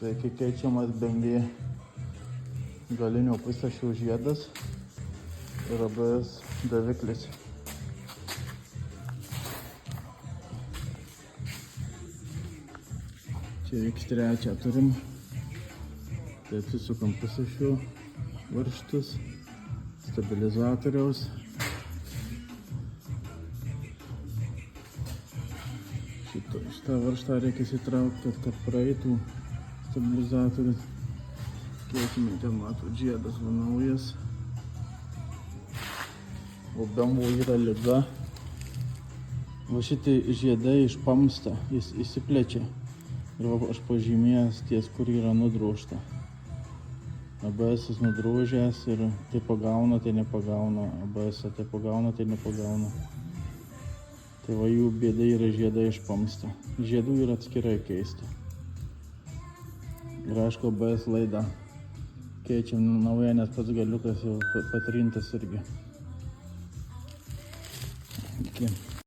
Sveiki, keičiamas BMW galinio pusašio žiedas ir ABS daviklis. Čia X3 turim, tai atsisukam pusašio varžtus, stabilizatoriaus. Šitą varžtą reikia įsitraukti, kad praeitų stabilizatorius. Keičiamėte, matot, žiedas naujas. O BMW yra liga. Va šitie žiedai išpamsta, jis įsiplečia. Ir va aš pažymėjęs ties, kur yra nudrožta. ABS nudrožęs ir tai pagauna, tai nepagauna. ABS tai pagauna, tai nepagauna. Tai va jų bėda yra žiedai išpamsta. Žiedų yra atskirai keisti. Ir aišku, ABS laidą keičiam naują, nes pats galiukas jau patrintas irgi. Iki.